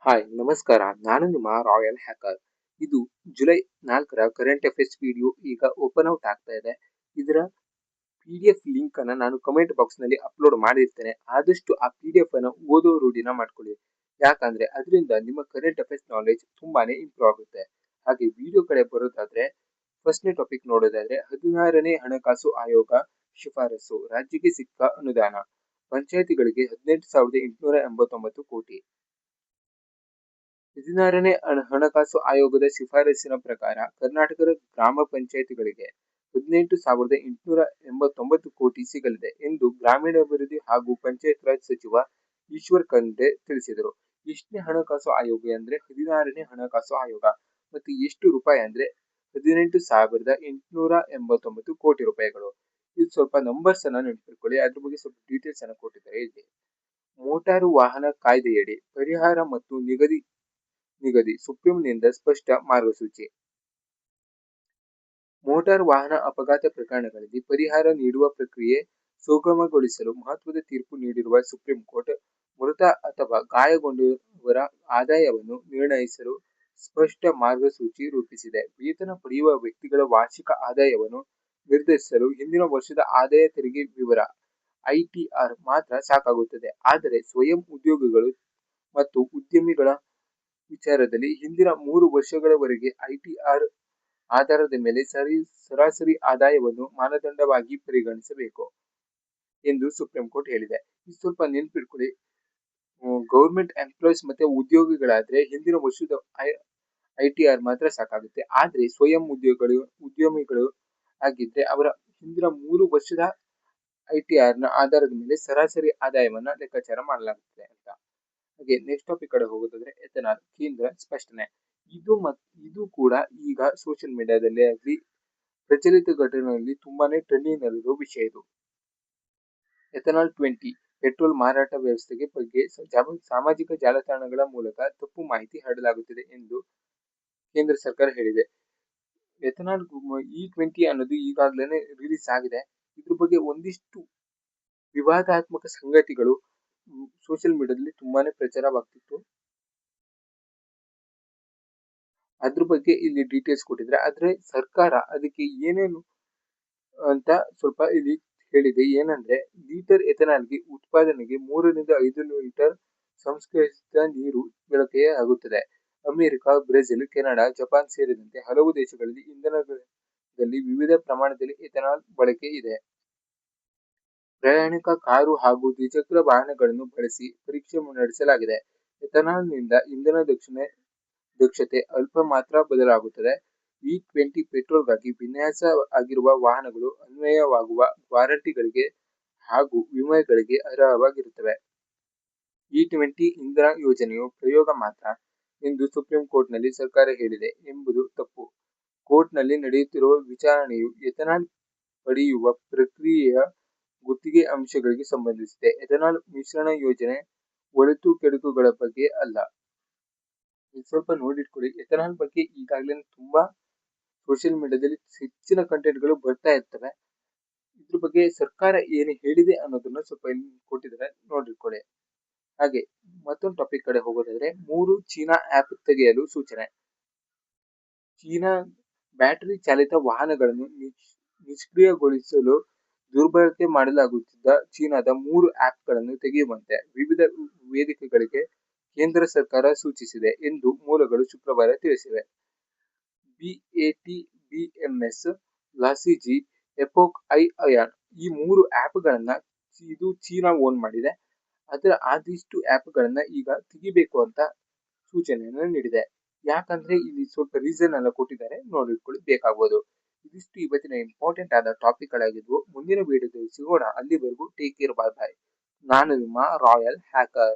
Hi ನಮಸ್ಕಾರ. ನಾನು ನಿಮ್ಮ ರಾಯಲ್ ಹ್ಯಾಕರ್. ಇದು ಜುಲೈ 4ರ ಕರೆಂಟ್ ಅಫೇರ್ಸ್ ವಿಡಿಯೋ ಈಗ ಓಪನ್ ಔಟ್ ಆಗ್ತಾ ಇದೆ. ಇದರ PDF ಲಿಂಕ್ ಅನ್ನು ನಾನು ಕಮೆಂಟ್ ಬಾಕ್ಸ್ ನಲ್ಲಿ ಅಪ್ಲೋಡ್ ಮಾಡಿರ್ತೇನೆ. ಆದಷ್ಟು ಆ PDF ಅನ್ನು ಓದೋ ರೂಢಿನ ಮಾಡ್ಕೊಳ್ಳಿ. ಯಾಕಂದ್ರೆ ಅದರಿಂದ ನಿಮ್ಮ ಕರೆಂಟ್ ಅಫೇರ್ಸ್ ನಾಲೆಜ್ ತುಂಬಾನೇ ಇಂಪ್ರೂವ್ ಆಗುತ್ತೆ. ಹಾಗೆ ವಿಡಿಯೋ ಕಡೆ ಬರೋದಾದ್ರೆ ಫಸ್ಟ್ನೇ ಟಾಪಿಕ್ ನೋಡೋದಾದ್ರೆ 16ನೇ ಹಣಕಾಸು ಆಯೋಗ ಶಿಫಾರಸು. ರಾಜ್ಯಕ್ಕೆ ಸಿಕ್ಕ ಅನುದಾನ. ಪಂಚಾಯಿತಿಗಳಿಗೆ 18,889 ಕೋಟಿ. 16ನೇ ಹಣಕಾಸು ಆಯೋಗದ ಶಿಫಾರಸಿನ ಪ್ರಕಾರ ಕರ್ನಾಟಕದ ಗ್ರಾಮ ಪಂಚಾಯಿತಿಗಳಿಗೆ 18,889 ಕೋಟಿ ಸಿಗಲಿದೆ ಎಂದು ಗ್ರಾಮೀಣಾಭಿವೃದ್ಧಿ ಹಾಗೂ ಪಂಚಾಯತ್ ರಾಜ್ ಸಚಿವ ಈಶ್ವರ್ ಖಂಡ್ರೆ ತಿಳಿಸಿದರು. ಎಷ್ಟನೇ ಹಣಕಾಸು ಆಯೋಗ ಅಂದ್ರೆ 16ನೇ ಹಣಕಾಸು ಆಯೋಗ. ಮತ್ತು ಎಷ್ಟು ರೂಪಾಯಿ ಅಂದ್ರೆ 18,889 ಕೋಟಿ ರೂಪಾಯಿಗಳು. ಇದು ಸ್ವಲ್ಪ ನಂಬರ್ಸ್ ಅನ್ನ ನೆನಪಿಟ್ಕೊಳ್ಳಿ. ಅದ್ರ ಬಗ್ಗೆ ಸ್ವಲ್ಪ ಡೀಟೇಲ್ಸ್ ಅನ್ನ ಕೊಟ್ಟಿದ್ದಾರೆ ಇಲ್ಲಿ. ಮೋಟಾರು ವಾಹನ ಕಾಯ್ದೆಯಡಿ ಪರಿಹಾರ ಮತ್ತು ನಿಗದಿ ಸುಪ್ರೀಂನಿಂದ ಸ್ಪಷ್ಟ ಮಾರ್ಗಸೂಚಿ. ಮೋಟಾರ್ ವಾಹನ ಅಪಘಾತ ಪ್ರಕರಣಗಳಲ್ಲಿ ಪರಿಹಾರ ನೀಡುವ ಪ್ರಕ್ರಿಯೆ ಸುಗಮಗೊಳಿಸಲು ಮಹತ್ವದ ತೀರ್ಪು ನೀಡಿರುವ ಸುಪ್ರೀಂ ಕೋರ್ಟ್, ಮೃತ ಅಥವಾ ಗಾಯಗೊಂಡವರ ಆದಾಯವನ್ನು ನಿರ್ಣಯಿಸಲು ಸ್ಪಷ್ಟ ಮಾರ್ಗಸೂಚಿ ರೂಪಿಸಿದೆ. ವೇತನ ಪಡೆಯುವ ವ್ಯಕ್ತಿಗಳ ವಾರ್ಷಿಕ ಆದಾಯವನ್ನು ನಿರ್ಧರಿಸಲು ಹಿಂದಿನ ವರ್ಷದ ಆದಾಯ ತೆರಿಗೆ ವಿವರ ITR ಮಾತ್ರ ಸಾಕಾಗುತ್ತದೆ. ಆದರೆ ಸ್ವಯಂ ಉದ್ಯೋಗಿಗಳು ಮತ್ತು ಉದ್ಯಮಿಗಳ ವಿಚಾರದಲ್ಲಿ ಹಿಂದಿನ 3 ವರ್ಷಗಳವರೆಗೆ ITR ಆಧಾರದ ಮೇಲೆ ಸರಾಸರಿ ಆದಾಯವನ್ನು ಮಾನದಂಡವಾಗಿ ಪರಿಗಣಿಸಬೇಕು ಎಂದು ಸುಪ್ರೀಂ ಕೋರ್ಟ್ ಹೇಳಿದೆ. ಇದು ಸ್ವಲ್ಪ ನೆನಪಿಟ್ಕೊಳ್ಳಿ. ಗೌರ್ಮೆಂಟ್ ಎಂಪ್ಲಾಯೀಸ್ ಮತ್ತೆ ಉದ್ಯೋಗಿಗಳಾದ್ರೆ ಹಿಂದಿನ ವರ್ಷದ ITR ಮಾತ್ರ ಸಾಕಾಗುತ್ತೆ. ಆದ್ರೆ ಸ್ವಯಂ ಉದ್ಯಮಿಗಳು ಆಗಿದ್ರೆ ಅವರ ಹಿಂದಿನ 3 ವರ್ಷದ ITR ನ ಆಧಾರದ ಮೇಲೆ ಸರಾಸರಿ ಆದಾಯವನ್ನ ಲೆಕ್ಕಾಚಾರ ಮಾಡಲಾಗುತ್ತದೆ ಅಂತ. ಹಾಗೆ ನೆಕ್ಸ್ಟ್ ಟಾಪಿಕ್ ಕಡೆ ಹೋಗೋದಾದ್ರೆ ಎಥೆನಾಲ್ ಕೇಂದ್ರ ಸ್ಪಷ್ಟನೆ. ಇದು ಕೂಡ ಈಗ ಸೋಷಿಯಲ್ ಮೀಡಿಯಾದಲ್ಲಿ ಆಗಲಿ ಪ್ರಚಲಿತ ಘಟನೆಗಳಲ್ಲಿ ತುಂಬಾನೇ ಟ್ರೆಂಡಿಂಗ್ ನಲ್ಲಿರೋ ವಿಷಯ ಇದು. ಎಥೆನಾಲ್ 20 ಪೆಟ್ರೋಲ್ ಮಾರಾಟ ವ್ಯವಸ್ಥೆಗೆ ಬಗ್ಗೆ ಸಾಮಾಜಿಕ ಜಾಲತಾಣಗಳ ಮೂಲಕ ತಪ್ಪು ಮಾಹಿತಿ ಹರಡಲಾಗುತ್ತಿದೆ ಎಂದು ಕೇಂದ್ರ ಸರ್ಕಾರ ಹೇಳಿದೆ. ಎಥೆನಾಲ್ E20 ಅನ್ನೋದು ಈಗಾಗಲೇ ರಿಲೀಸ್ ಆಗಿದೆ. ಇದ್ರ ಬಗ್ಗೆ ಒಂದಿಷ್ಟು ವಿವಾದಾತ್ಮಕ ಸಂಗತಿಗಳು ಸೋಷಿಯಲ್ ಮೀಡಿಯಾದಲ್ಲಿ ತುಂಬಾನೇ ಪ್ರಚಾರವಾಗ್ತಿತ್ತು. ಅದ್ರ ಬಗ್ಗೆ ಇಲ್ಲಿ ಡೀಟೇಲ್ಸ್ ಕೊಟ್ಟಿದ್ರೆ, ಆದ್ರೆ ಸರ್ಕಾರ ಅದಕ್ಕೆ ಏನೇನು ಅಂತ ಸ್ವಲ್ಪ ಇಲ್ಲಿ ಹೇಳಿದೆ. ಏನಂದ್ರೆ ಲೀಟರ್ ಎಥೆನಾಲ್ಗೆ ಉತ್ಪಾದನೆಗೆ 3 ರಿಂದ 5 ಲೀಟರ್ ಸಂಸ್ಕರಿಸಿದ ನೀರು ಬಳಕೆಯಾಗುತ್ತದೆ. ಅಮೆರಿಕ, ಬ್ರೆಜಿಲ್, ಕೆನಡಾ, ಜಪಾನ್ ಸೇರಿದಂತೆ ಹಲವು ದೇಶಗಳಲ್ಲಿ ಇಂಧನದಲ್ಲಿ ವಿವಿಧ ಪ್ರಮಾಣದಲ್ಲಿ ಎಥೆನಾಲ್ ಬಳಕೆ ಇದೆ. ಪ್ರಯಾಣಿಕ ಕಾರು ಹಾಗೂ ದ್ವಿಚಕ್ರ ವಾಹನಗಳನ್ನು ಬಳಸಿ ಪರೀಕ್ಷೆ ನಡೆಸಲಾಗಿದೆ. ಎಥೆನಾಲ್ನಿಂದ ಇಂಧನ ದಕ್ಷತೆ ಅಲ್ಪ ಮಾತ್ರ ಬದಲಾಗುತ್ತದೆ. E20 ಪೆಟ್ರೋಲ್ಗಾಗಿ ವಿನ್ಯಾಸ ಆಗಿರುವ ವಾಹನಗಳು ಅನ್ವಯವಾಗುವ ವಾರಂಟಿಗಳಿಗೆ ಹಾಗೂ ವಿಮೆಗಳಿಗೆ ಅರ್ಹವಾಗಿರುತ್ತವೆ. E20 ಇಂಧನ ಯೋಜನೆಯು ಪ್ರಯೋಗ ಮಾತ್ರ ಎಂದು ಸುಪ್ರೀಂ ಕೋರ್ಟ್ನಲ್ಲಿ ಸರ್ಕಾರ ಹೇಳಿದೆ ಎಂಬುದು ತಪ್ಪು. ಕೋರ್ಟ್ನಲ್ಲಿ ನಡೆಯುತ್ತಿರುವ ವಿಚಾರಣೆಯು ಎಥೆನಾಲ್ ಪಡೆಯುವ ಪ್ರಕ್ರಿಯೆಯ ಗುತ್ತಿಗೆ ಅಂಶಗಳಿಗೆ ಸಂಬಂಧಿಸಿದೆ. ಎಥೆನಾಲ್ ಮಿಶ್ರಣ ಯೋಜನೆ ಒಳಿತು ಕೆಡುಕುಗಳ ಬಗ್ಗೆ ಅಲ್ಲ. ಸ್ವಲ್ಪ ನೋಡಿಟ್ಕೊಳ್ಳಿ. ಎಥೆನಾಲ್ ಬಗ್ಗೆ ಈಗಾಗಲೇ ತುಂಬಾ ಸೋಷಿಯಲ್ ಮೀಡಿಯಾದಲ್ಲಿ ಹೆಚ್ಚಿನ ಕಂಟೆಂಟ್ಗಳು ಬರ್ತಾ ಇರ್ತವೆ. ಇದ್ರ ಬಗ್ಗೆ ಸರ್ಕಾರ ಏನು ಹೇಳಿದೆ ಅನ್ನೋದನ್ನ ಸ್ವಲ್ಪ ಕೊಟ್ಟಿದ್ದಾರೆ, ನೋಡಿಟ್ಕೊಳ್ಳಿ. ಹಾಗೆ ಮತ್ತೊಂದು ಟಾಪಿಕ್ ಕಡೆ ಹೋಗೋದಾದ್ರೆ 3 ಚೀನಾ ಆಪ್ ತೆಗೆಯಲು ಸೂಚನೆ. ಚೀನಾ ಬ್ಯಾಟರಿ ಚಾಲಿತ ವಾಹನಗಳನ್ನು ನಿಷ್ಕ್ರಿಯಗೊಳಿಸಲು ದುರ್ಬಳಕೆ ಮಾಡಲಾಗುತ್ತಿದ್ದ ಚೀನಾದ 3 ಆಪ್ಗಳನ್ನು ತೆಗೆಯುವಂತೆ ವಿವಿಧ ವೇದಿಕೆಗಳಿಗೆ ಕೇಂದ್ರ ಸರ್ಕಾರ ಸೂಚಿಸಿದೆ ಎಂದು ಮೂಲಗಳು ಶುಕ್ರವಾರ ತಿಳಿಸಿವೆ. BAT, BMS, ಲಾಸಿಜಿ, ಎಪೋಕ್ ಐಆನ್ ಈ 3 ಆಪ್ಗಳನ್ನ ಇದು ಚೀನಾ ಓನ್ ಮಾಡಿದೆ. ಅದರ ಆದಿಷ್ಟು ಆಪ್ಗಳನ್ನ ಈಗ ತೆಗಿಬೇಕು ಅಂತ ಸೂಚನೆಯನ್ನು ನೀಡಿದೆ. ಯಾಕಂದ್ರೆ ಇಲ್ಲಿ ಸ್ವಲ್ಪ ರೀಸನ್ ಎಲ್ಲ ಕೊಟ್ಟಿದ್ದಾರೆ, ನೋಡಿಕೊಳ್ಳಿ, ಬೇಕಾಗಬಹುದು. ಇದಿಷ್ಟು ಇವತ್ತಿನ ಇಂಪಾರ್ಟೆಂಟ್ ಆದ ಟಾಪಿಕ್ ಗಳಾಗಿದ್ವು. ಮುಂದಿನ ವಿಡಿಯೋದಲ್ಲಿ ಸಿಗೋಣ. ಅಲ್ಲಿವರೆಗೂ ಟೇಕ್ ಕೇರ್, ಬಾಯ್ ಬಾಯ್. ನಾನು ನಿಮ್ಮ ರಾಯಲ್ ಹ್ಯಾಕರ್.